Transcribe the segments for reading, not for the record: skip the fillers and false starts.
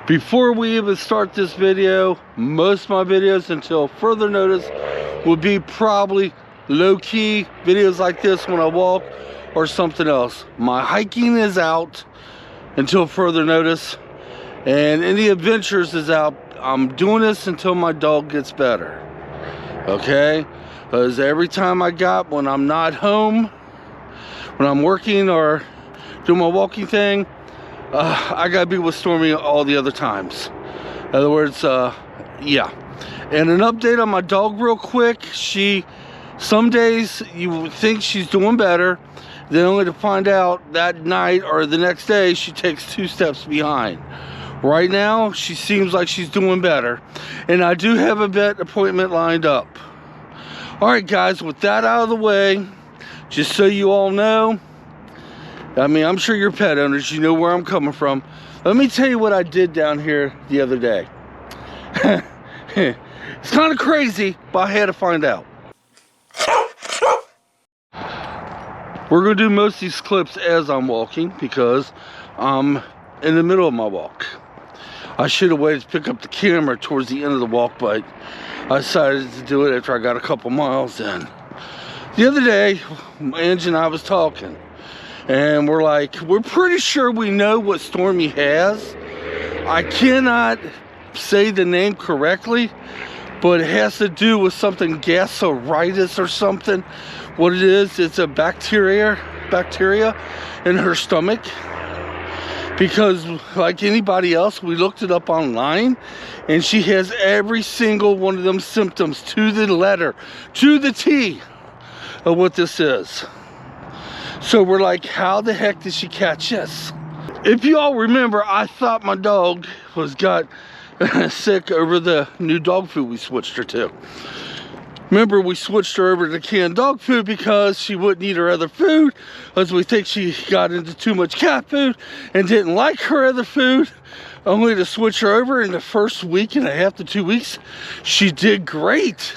Before we even start this video, most of my videos until further notice will be probably low-key videos like this when I walk or something else. My hiking is out until further notice, and any adventures is out. I'm doing this until my dog gets better, okay? Because every time when I'm not home, when I'm working or doing my walking thing, I gotta be with Stormy all the other times. In other words, yeah. And an update on my dog real quick. Some days you would think she's doing better, then only to find out that night or the next day she takes 2 steps behind. Right now, she seems like she's doing better. And I do have a vet appointment lined up. All right, guys, with that out of the way, just so you all know, I mean, I'm sure you're pet owners, you know where I'm coming from. Let me tell you what I did down here the other day. It's kind of crazy, but I had to find out. We're going to do most of these clips as I'm walking because I'm in the middle of my walk. I should have waited to pick up the camera towards the end of the walk, but I decided to do it after I got a couple miles in. The other day, Angie and I was talking. And we're pretty sure we know what Stormy has. I cannot say the name correctly, but it has to do with something gastritis or something. What it is, it's a bacteria in her stomach. Because like anybody else, we looked it up online, and she has every single one of them symptoms to the letter, to the T of what this is. So we're like, how the heck did she catch this? If you all remember, I thought my dog got sick over the new dog food we switched her to. Remember, we switched her over to canned dog food because she wouldn't eat her other food, as we think she got into too much cat food and didn't like her other food. Only to switch her over in the first week and a half to 2 weeks, she did great.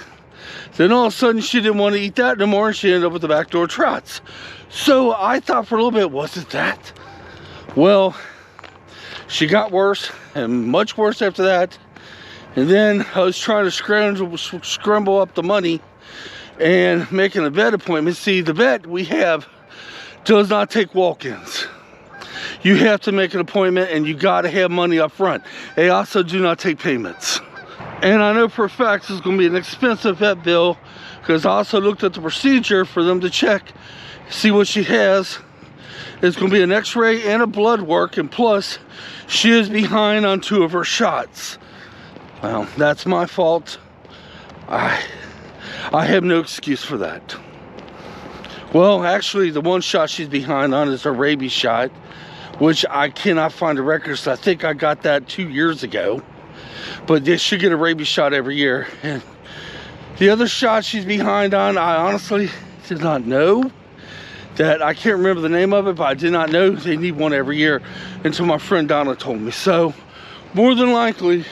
Then all of a sudden she didn't want to eat that no more, and she ended up with the backdoor trots. So I thought for a little bit, was it that? Well, she got worse and much worse after that. And then I was trying to scramble up the money and making a vet appointment. See, the vet we have does not take walk-ins. You have to make an appointment, and you got to have money up front. They also do not take payments. And I know for a fact it's going to be an expensive vet bill, because I also looked at the procedure for them to check, see what she has. It's going to be an x-ray and a blood work, and plus she is behind on 2 of her shots. Well, that's my fault. I have no excuse for that. Well, actually, the one shot she's behind on is a rabies shot, which I cannot find a record, so I think I got that 2 years ago. But they should get a rabies shot every year. And the other shot she's behind on, I honestly did not know. That I can't remember the name of it, but I did not know they need one every year until my friend Donna told me. So, more than likely,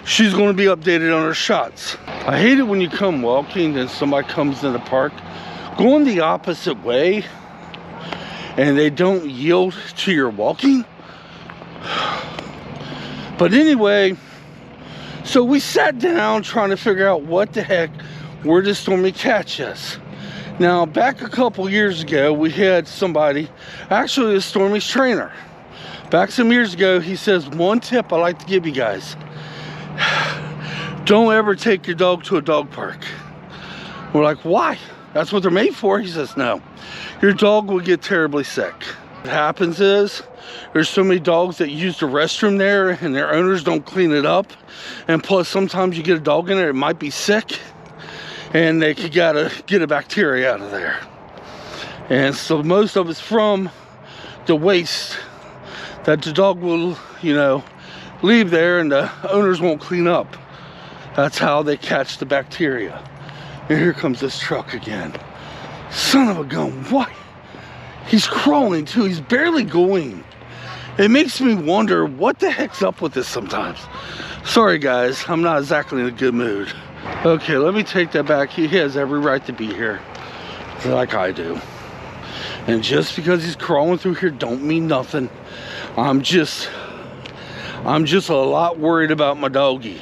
she's going to be updated on her shots. I hate it when you come walking and somebody comes in the park going the opposite way and they don't yield to your walking. But anyway, so we sat down trying to figure out what the heck, where did Stormy catch us? Now, back a couple years ago, we had somebody, actually a Stormy's trainer. Back some years ago, he says, one tip I like to give you guys. Don't ever take your dog to a dog park. We're like, why? That's what they're made for. He says, no. Your dog will get terribly sick. What happens is, there's so many dogs that use the restroom there and their owners don't clean it up. And plus, sometimes you get a dog in there, it might be sick. And they gotta get a bacteria out of there. And so most of it's from the waste that the dog will, leave there and the owners won't clean up. That's how they catch the bacteria. And here comes this truck again. Son of a gun, what? He's crawling too, he's barely going. It makes me wonder what the heck's up with this sometimes. Sorry guys, I'm not exactly in a good mood. Okay, let me take that back. He has every right to be here, like I do. And just because he's crawling through here don't mean nothing. I'm just a lot worried about my doggy.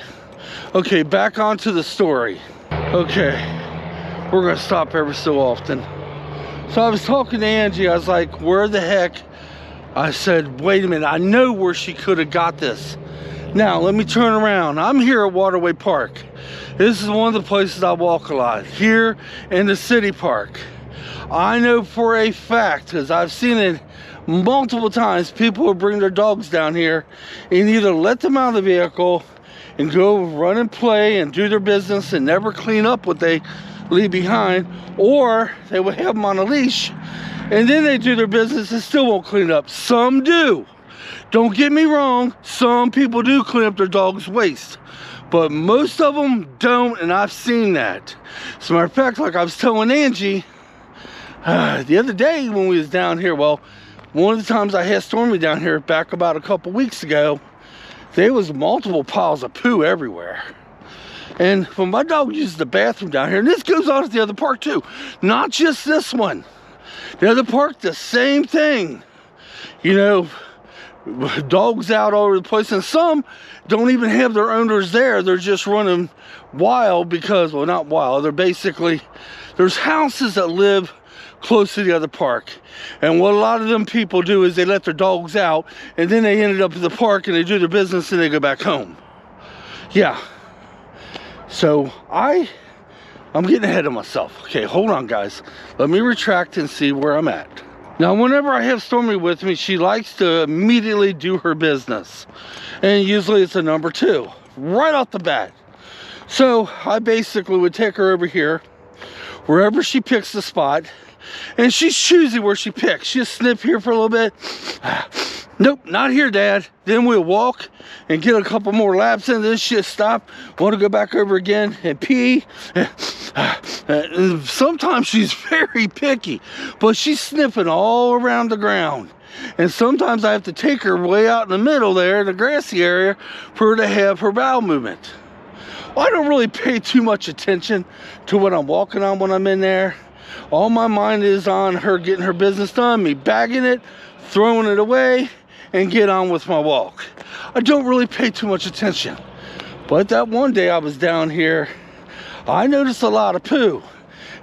Okay, back onto the story. Okay, we're gonna stop every so often. So I was talking to Angie, I was like, where the heck? I said, wait a minute, I know where she could have got this. Now, let me turn around. I'm here at Waterway Park. This is one of the places I walk a lot, here in the city park. I know for a fact, because I've seen it multiple times, people will bring their dogs down here and either let them out of the vehicle and go run and play and do their business and never clean up what they leave behind, or they would have them on a leash and then they do their business and still won't clean up. Some do. Don't get me wrong, some people do clean up their dog's waste, but most of them don't, and I've seen that. As a matter of fact, like I was telling Angie the other day when we was down here, well, one of the times I had Stormy down here back about a couple weeks ago, there was multiple piles of poo everywhere. And when my dog uses the bathroom down here, and this goes on at the other park too, not just this one. The other park, the same thing. You know, dogs out all over the place, and some don't even have their owners there. They're just running wild because, well, not wild, they're basically, there's houses that live close to the other park, and what a lot of them people do is they let their dogs out and then they ended up at the park and they do their business and they go back home. Yeah, so I'm getting ahead of myself. Okay, hold on guys, let me retract and see where I'm at. Now, whenever I have Stormy with me, she likes to immediately do her business. And usually it's a number 2, right off the bat. So I basically would take her over here, wherever she picks the spot, and she's choosy where she picks. She'll sniff here for a little bit. Nope, not here, Dad. Then we'll walk and get a couple more laps in, then she'll stop, want to go back over again and pee. And sometimes she's very picky, but she's sniffing all around the ground. And sometimes I have to take her way out in the middle there in the grassy area for her to have her bowel movement. Well, I don't really pay too much attention to what I'm walking on when I'm in there. All my mind is on her getting her business done, me bagging it, throwing it away, and get on with my walk. I don't really pay too much attention. But that one day I was down here, I noticed a lot of poo.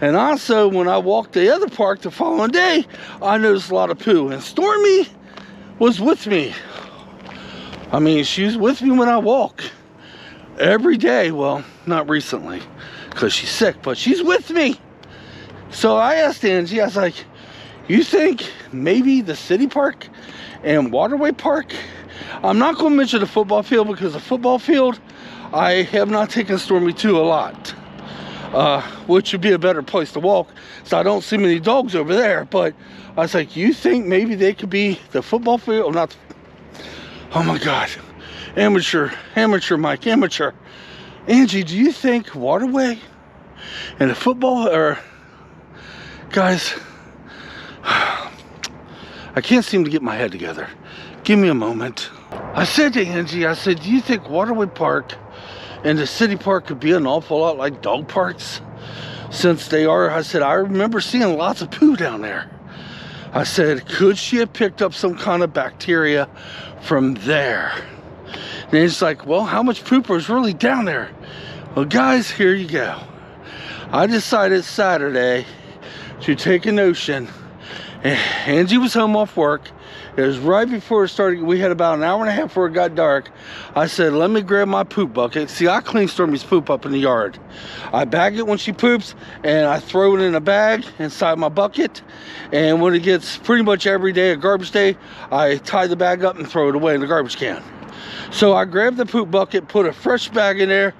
And also when I walked the other park the following day, I noticed a lot of poo. And Stormy was with me. I mean, she's with me when I walk. Every day. Well, not recently, because she's sick, but she's with me. So I asked Angie, I was like, you think maybe the city park and Waterway Park? I'm not going to mention the football field because the football field I have not taken Stormy to a lot, which would be a better place to walk, so I don't see many dogs over there. But I was like, you think maybe they could be the football field or not? Oh my God, amateur Mike, amateur. Angie, do you think Waterway and the football, or guys, I can't seem to get my head together. Give me a moment. I said to Angie, I said, do you think Waterway Park and the city park could be an awful lot like dog parks? Since they are, I said, I remember seeing lots of poo down there. I said, could she have picked up some kind of bacteria from there? And it's like, well, how much poop was really down there? Well, guys, here you go. I decided Saturday to take a notion. Angie was home off work. It was right before it started. We had about an hour and a half before it got dark. I said, let me grab my poop bucket. See, I clean Stormy's poop up in the yard. I bag it when she poops, and I throw it in a bag inside my bucket. And when it gets pretty much every day, a garbage day, I tie the bag up and throw it away in the garbage can. So I grabbed the poop bucket, put a fresh bag in there,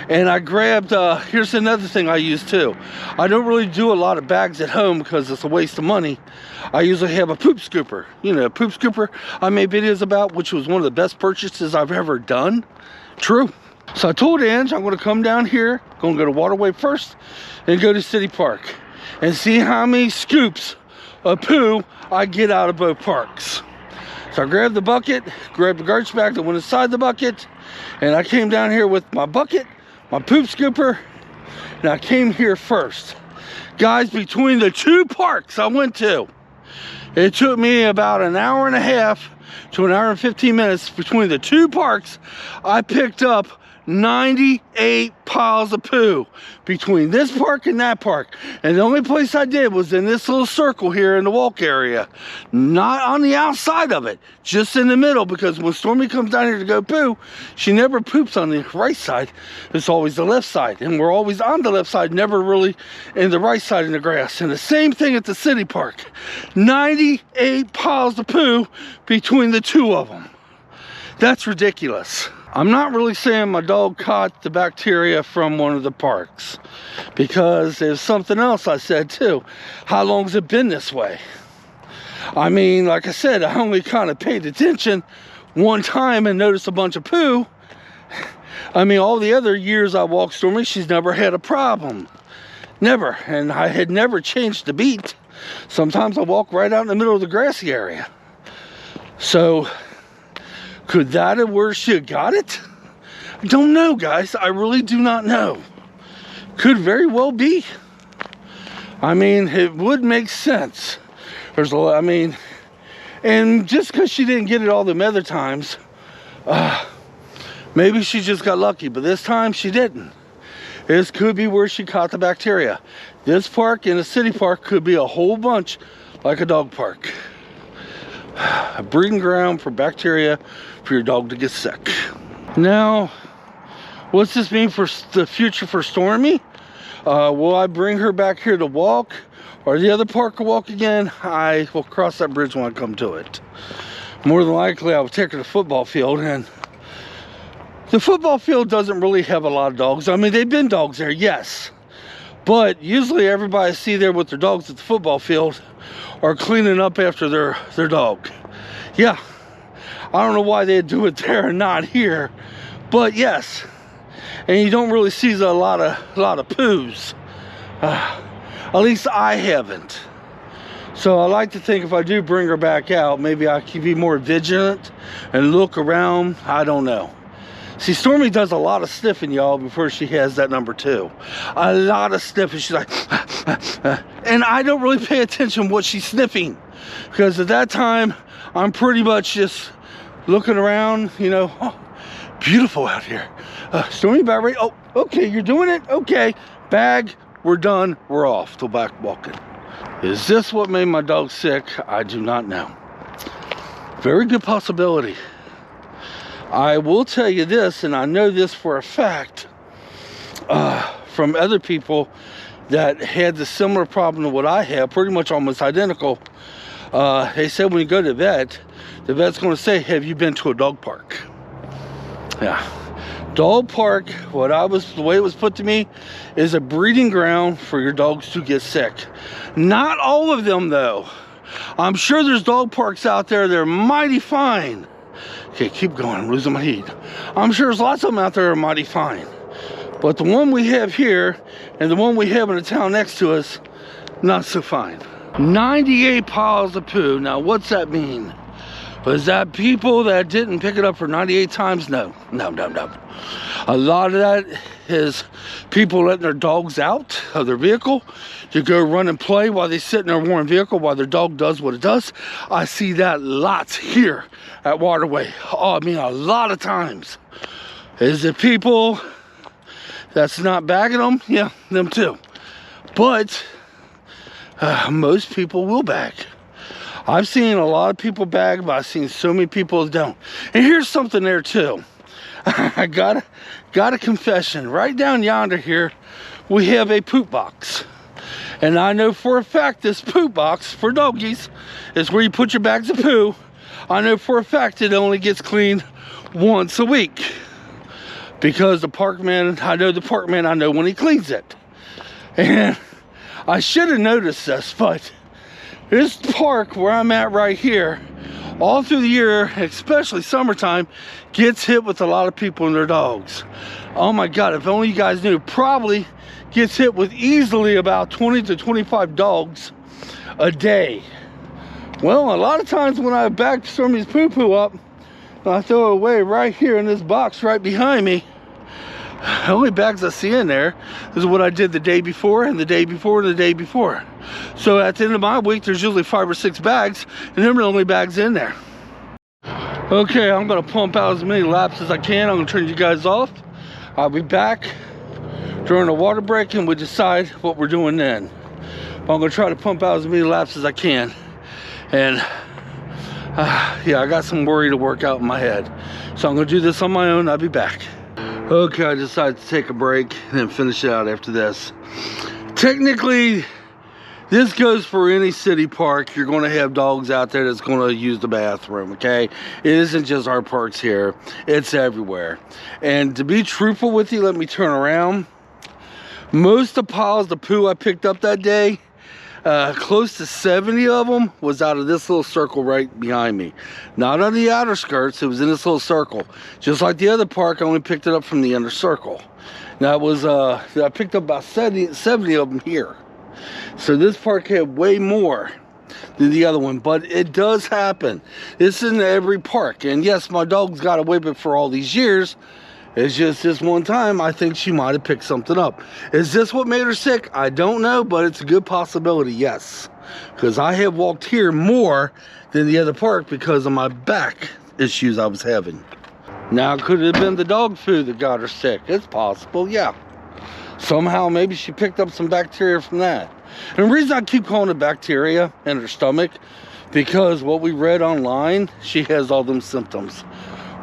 and I grabbed, here's another thing I use too. I don't really do a lot of bags at home because it's a waste of money. I usually have a poop scooper. You know, a poop scooper I made videos about, which was one of the best purchases I've ever done. True. So I told Ange I'm going to come down here, going to go to Waterway first, and go to City Park, and see how many scoops of poo I get out of both parks. So I grabbed the bucket, grabbed the garbage bag that went inside the bucket, and I came down here with my bucket, my poop scooper, and I came here first. Guys, between the two parks I went to, it took me about an hour and a half to an hour and 15 minutes between the two parks, I picked up 98 piles of poo between this park and that park. And the only place I did was in this little circle here in the walk area. Not on the outside of it, just in the middle, because when Stormy comes down here to go poo, she never poops on the right side. It's always the left side. And we're always on the left side, never really in the right side in the grass. And the same thing at the city park. 98 piles of poo between the two of them. That's ridiculous. I'm not really saying my dog caught the bacteria from one of the parks, because there's something else I said too. How long's it been this way? I mean, like I said, I only kind of paid attention one time and noticed a bunch of poo. I mean, all the other years I walked Stormy, she's never had a problem. Never. And I had never changed the beat. Sometimes I walk right out in the middle of the grassy area. So, could that have where she got it? I don't know, guys. I really do not know. Could very well be. I mean, it would make sense. There's a lot, I mean, and just because she didn't get it all the other times, maybe she just got lucky, but this time she didn't. This could be where she caught the bacteria. This park and a city park could be a whole bunch like a dog park. A breeding ground for bacteria for your dog to get sick. Now, what's this mean for the future for Stormy? Will I bring her back here to walk, or the other park to walk again? I will cross that bridge when I come to it. More than likely, I will take her to the football field, and the football field doesn't really have a lot of dogs. I mean, they've been dogs there, yes. But usually everybody I see there with their dogs at the football field are cleaning up after their dog. Yeah, I don't know why they do it there and not here, but yes. And you don't really see a lot of poos. At least I haven't. So I like to think if I do bring her back out, maybe I can be more vigilant and look around. I don't know. See, Stormy does a lot of sniffing, y'all, before she has that number 2. A lot of sniffing. She's like, and I don't really pay attention what she's sniffing, because at that time, I'm pretty much just looking around, you know. Oh, beautiful out here. Stormy, bag ready? Oh, okay, you're doing it? Okay, bag, we're done, we're off to back walking. Is this what made my dog sick? I do not know. Very good possibility. I will tell you this, and I know this for a fact, from other people that had the similar problem to what I have, pretty much almost identical. They said when you go to the vet's going to say, have you been to a dog park? Yeah. Dog park, the way it was put to me, is a breeding ground for your dogs to get sick. Not all of them, though. I'm sure there's dog parks out there that are mighty fine. Okay, keep going, I'm losing my heat. I'm sure there's lots of them out there that are mighty fine. But the one we have here, and the one we have in the town next to us, not so fine. 98 piles of poo. Now, what's that mean? Was that people that didn't pick it up for 98 times? No. A lot of that is people letting their dogs out of their vehicle to go run and play while they sit in their warm vehicle while their dog does what it does. I see that lots here at Waterway. Oh, I mean, a lot of times. Is it people that's not bagging them? Yeah, them too. But most people will bag. I've seen a lot of people bag, but I've seen so many people that don't. And here's something there too. I got a confession. Right down yonder here, we have a poop box. And I know for a fact this poop box for doggies is where you put your bags of poo. I know for a fact it only gets cleaned once a week. Because the parkman, I know when he cleans it. And I should have noticed this, but this park where I'm at right here, all through the year, especially summertime, gets hit with a lot of people and their dogs. Oh my God, if only you guys knew, probably gets hit with easily about 20 to 25 dogs a day. Well, a lot of times when I back Stormy's poo-poo up, I throw it away right here in this box right behind me. The only bags I see in there is what I did the day before and the day before and the day before. So at the end of my week, there's usually 5 or 6 bags, and them are the only bags in there. Okay, I'm gonna pump out as many laps as I can. I'm gonna turn you guys off. I'll be back during the water break and we decide what we're doing then. But I'm gonna try to pump out as many laps as I can. And yeah, I got some worry to work out in my head. So I'm gonna do this on my own. I'll be back. Okay, I decided to take a break and then finish it out after this. Technically, this goes for any city park. You're going to have dogs out there that's going to use the bathroom, okay? It isn't just our parks here. It's everywhere. And to be truthful with you, let me turn around. Most of the piles of poo I picked up that day, close to 70 of them was out of this little circle right behind me. Not on the outer skirts, it was in this little circle. Just like the other park, I only picked it up from the inner circle. Now it was, I picked up about 70 of them here. So this park had way more than the other one, but it does happen. It's in every park. And yes, my dog's got away with it for all these years. It's just this one time, I think she might have picked something up. Is this what made her sick? I don't know, but it's a good possibility, yes. Because I have walked here more than the other park because of my back issues I was having. Now, could it have been the dog food that got her sick? It's possible, yeah. Somehow, maybe she picked up some bacteria from that. And the reason I keep calling it bacteria in her stomach, because what we read online, she has all them symptoms.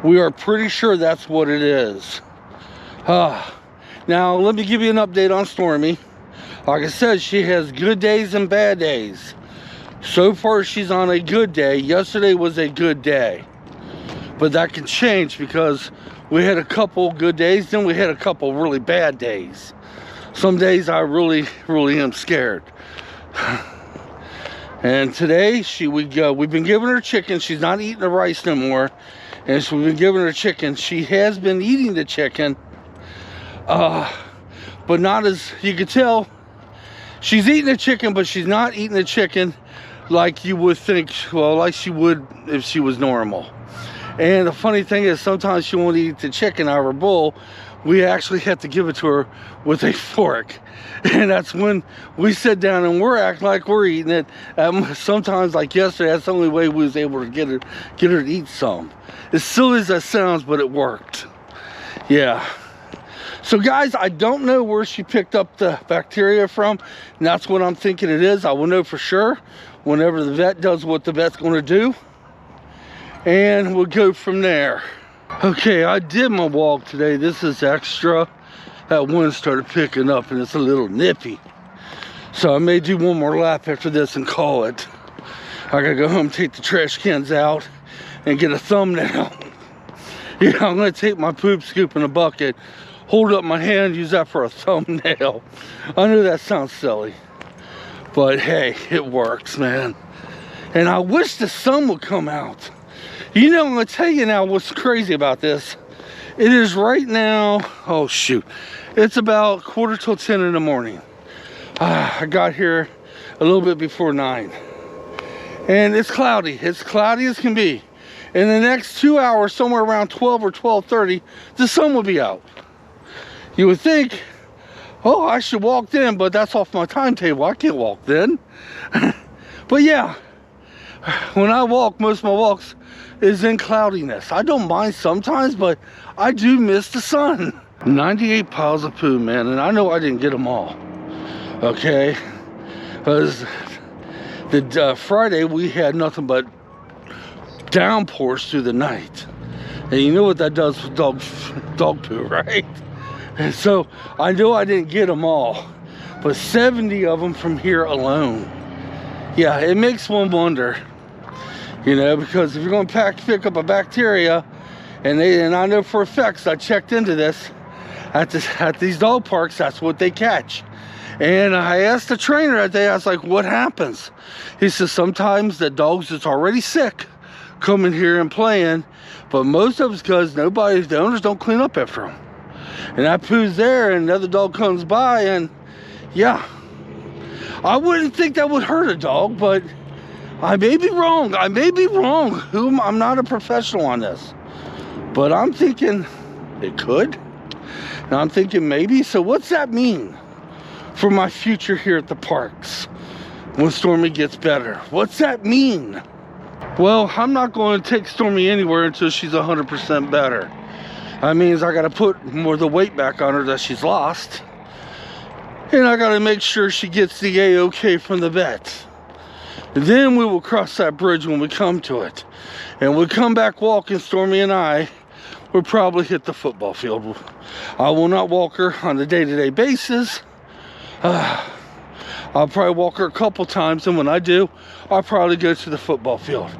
We are pretty sure that's what it is. Now, let me give you an update on Stormy. Like I said, she has good days and bad days. So far, she's on a good day. Yesterday was a good day. But that can change because we had a couple good days, then we had a couple really bad days. Some days I really am scared. And today, we've been giving her chicken. She's not eating the rice no more. And so we've been giving her chicken. She has been eating the chicken. But not as, you can tell, she's eating the chicken, but she's not eating the chicken like you would think, well, like she would if she was normal. And the funny thing is, sometimes she won't eat the chicken out of her bowl. We actually have to give it to her with a fork. And that's when we sit down and we're acting like we're eating it. Sometimes, like yesterday, that's the only way we was able to get her to eat some. As silly as that sounds, but it worked. Yeah. So guys, I don't know where she picked up the bacteria from. And that's what I'm thinking it is. I will know for sure whenever the vet does what the vet's going to do. And we'll go from there. Okay, I did my walk today. This is extra. That one started picking up and it's a little nippy. So I may do one more lap after this and call it. I gotta go home, take the trash cans out and get a thumbnail. Yeah, I'm gonna take my poop scoop in a bucket, hold up my hand, use that for a thumbnail. I know that sounds silly, but hey, it works, man. And I wish the sun would come out. You know, I'm gonna tell you now what's crazy about this. It is right now, oh shoot, it's about 10:45 in the morning. I got here a little bit before 9. And it's cloudy as can be. In the next 2 hours, somewhere around 12 or 12:30, the sun will be out. You would think, oh, I should walk then, but that's off my timetable. I can't walk then. But yeah, when I walk, most of my walks is in cloudiness. I don't mind sometimes, but I do miss the sun. 98 piles of poo, man, and I know I didn't get them all. Okay, because the Friday we had nothing but downpours through the night, and you know what that does with dog poo, right? And so I know I didn't get them all, but 70 of them from here alone. Yeah, it makes one wonder. You know, because if you're going to pick up a bacteria, and I know for a fact, I checked into this, at these dog parks, that's what they catch. And I asked the trainer that day, I was like, what happens? He says, sometimes the dogs that's already sick come in here and playing, but most of it's because the owners don't clean up after them. And that poo's there, and another dog comes by, and yeah. I wouldn't think that would hurt a dog, but I may be wrong. I'm not a professional on this. But I'm thinking it could. And I'm thinking maybe. So what's that mean for my future here at the parks when Stormy gets better? What's that mean? Well, I'm not going to take Stormy anywhere until she's 100% better. That means I got to put more of the weight back on her that she's lost. And I got to make sure she gets the A-OK from the vet. Then we will cross that bridge when we come to it. And we'll come back walking, Stormy and I will probably hit the football field. I will not walk her on a day-to-day basis. I'll probably walk her a couple times, and when I do, I'll probably go to the football field.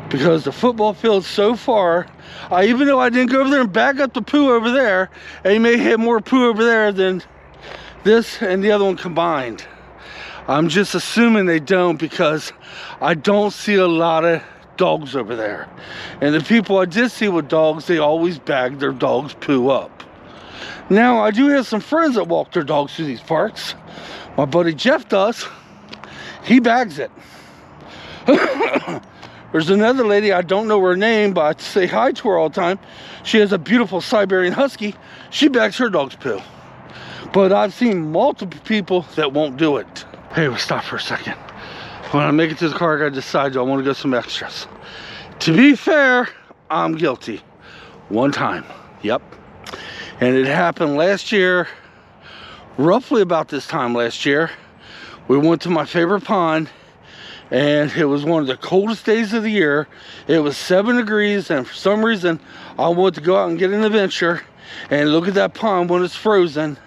Because the football field so far, even though I didn't go over there and bag up the poo over there, they may have more poo over there than this and the other one combined. I'm just assuming they don't, because I don't see a lot of dogs over there. And the people I did see with dogs, they always bag their dog's poo up. Now, I do have some friends that walk their dogs through these parks. My buddy Jeff does. He bags it. There's another lady, I don't know her name, but I say hi to her all the time. She has a beautiful Siberian Husky. She bags her dog's poo. But I've seen multiple people that won't do it. Hey, we'll stop for a second. When I make it to the car, I gotta decide, do I want to go some extras? To be fair, I'm guilty. One time, yep. And it happened last year, roughly about this time last year. We went to my favorite pond, and it was one of the coldest days of the year. It was 7 degrees, and for some reason, I wanted to go out and get an adventure and look at that pond when it's frozen.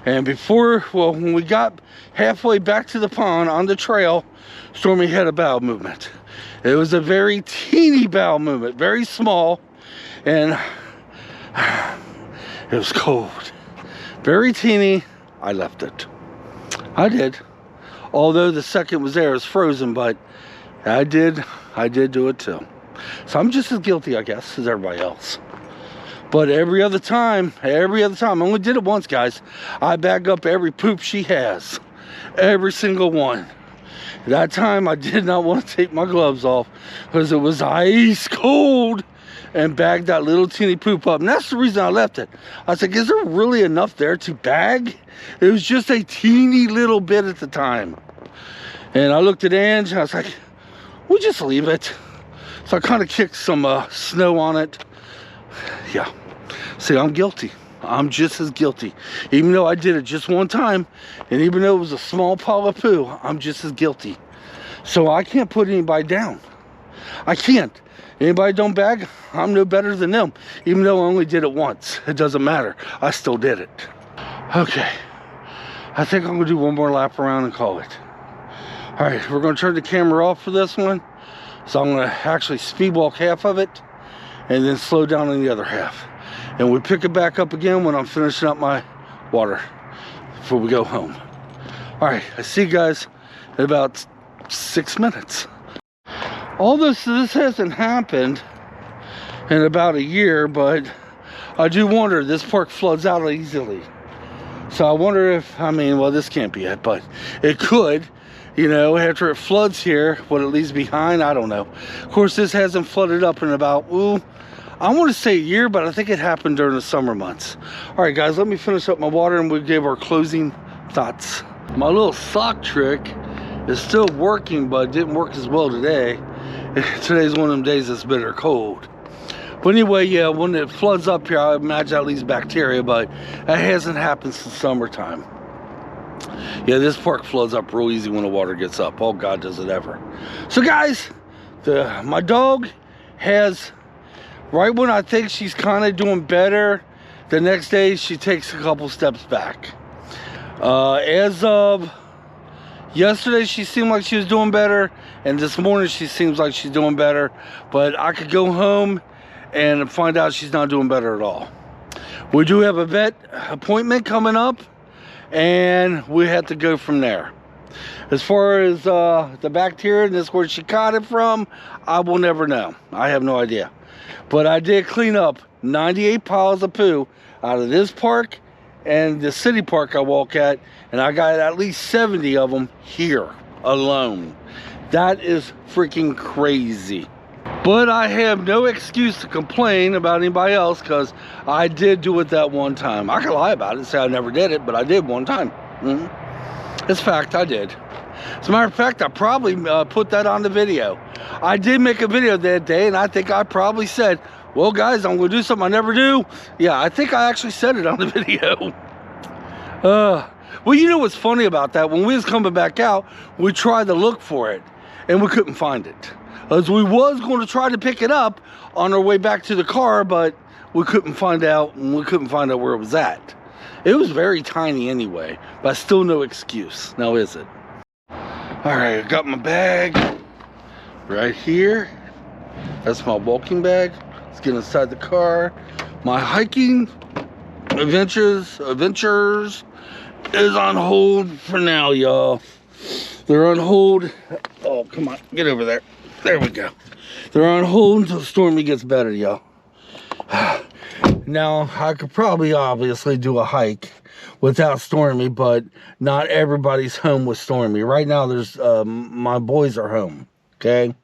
And when we got halfway back to the pond on the trail, Stormy had a bowel movement. It was a very teeny bowel movement, very small, and it was cold. Very teeny. I left it. I did. Although the second was there, it was frozen, but I did do it too. So I'm just as guilty, I guess, as everybody else. But every other time, I only did it once, guys. I bag up every poop she has. Every single one. That time, I did not want to take my gloves off because it was ice cold, and bagged that little teeny poop up. And that's the reason I left it. I was like, is there really enough there to bag? It was just a teeny little bit at the time. And I looked at Angie, and I was like, we'll just leave it. So I kind of kicked some snow on it. Yeah. See, I'm guilty. I'm just as guilty. Even though I did it just one time, and even though it was a small pile of poo, I'm just as guilty. So I can't put anybody down. I can't. Anybody don't bag, I'm no better than them. Even though I only did it once. It doesn't matter. I still did it. Okay. I think I'm going to do one more lap around and call it. Alright, we're going to turn the camera off for this one. So I'm going to actually speed walk half of it, and then slow down on the other half. And we pick it back up again when I'm finishing up my water before we go home. Alright, I see you guys in about 6 minutes. Although this hasn't happened in about a year, but I do wonder, this park floods out easily. So I wonder if, well, this can't be it, but it could. You know, after it floods here, what it leaves behind, I don't know. Of course, this hasn't flooded up in about, I want to say a year, but I think it happened during the summer months. All right, guys, let me finish up my water and we'll give our closing thoughts. My little sock trick is still working, but it didn't work as well today. Today's one of them days that's bitter cold. But anyway, yeah, when it floods up here, I imagine that leaves bacteria, but that hasn't happened since summertime. Yeah, this park floods up real easy when the water gets up. Oh, God, does it ever. So, guys, my dog has, right when I think she's kind of doing better, the next day she takes a couple steps back. As of yesterday, she seemed like she was doing better, and this morning she seems like she's doing better, but I could go home and find out she's not doing better at all. We do have a vet appointment coming up, and we have to go from there. As far as the bacteria and this where she caught it from, I will never know. I have no idea. But I did clean up 98 piles of poo out of this park and the city park I walk at, and I got at least 70 of them here alone. That is freaking crazy. But I have no excuse to complain about anybody else, because I did do it that one time. I can lie about it and say I never did it, but I did one time. It's fact, I did. As a matter of fact, I probably put that on the video. I did make a video that day, and I think I probably said, well, guys, I'm going to do something I never do. Yeah, I think I actually said it on the video. Well, you know what's funny about that? When we was coming back out, we tried to look for it, and we couldn't find it. As we was going to try to pick it up on our way back to the car, but we couldn't find out, and we couldn't find out where it was at. It was very tiny anyway, but still no excuse. Now is it? All right, I got my bag right here. That's my walking bag. Let's get inside the car. My hiking adventures is on hold for now, y'all. They're on hold. Oh, come on, get over there. There we go. They're on hold until Stormy gets better, y'all. Now, I could probably obviously do a hike without Stormy, but not everybody's home with Stormy. Right now, there's my boys are home, okay?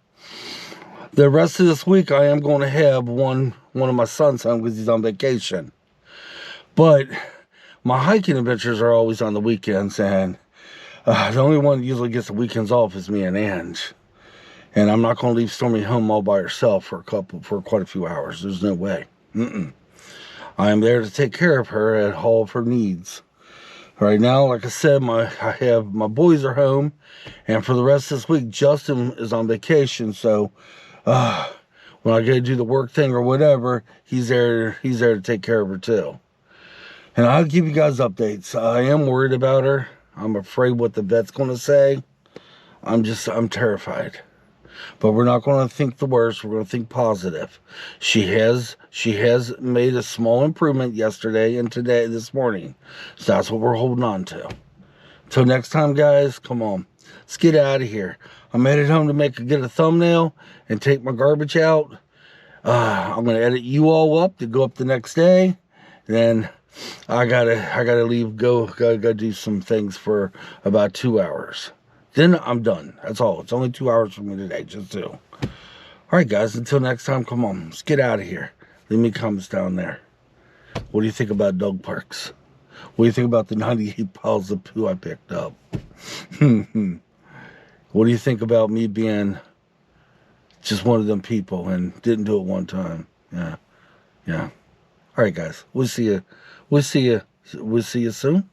The rest of this week, I am going to have one of my sons home because he's on vacation. But my hiking adventures are always on the weekends, and the only one that usually gets the weekends off is me and Angie. And I'm not going to leave Stormy home all by herself for quite a few hours. There's no way. I am there to take care of her at all of her needs. Right now, like I said, my boys are home, and for the rest of this week, Justin is on vacation. So when I go to do the work thing or whatever, he's there to take care of her too. And I'll give you guys updates. I am worried about her. I'm afraid what the vet's going to say. I'm terrified. But we're not going to think the worst. We're going to think positive. She has made a small improvement yesterday and this morning. So that's what we're holding on to. Till next time, guys, come on. Let's get out of here. I'm headed home to get a thumbnail and take my garbage out. I'm going to edit you all up to go up the next day. Then I gotta leave, gotta do some things for about 2 hours. Then I'm done. That's all. It's only 2 hours for me today, just 2. All right, guys, until next time, come on. Let's get out of here. Leave me comments down there. What do you think about dog parks? What do you think about the 98 piles of poo I picked up? What do you think about me being just one of them people and didn't do it one time? Yeah. All right, guys. We'll see you soon.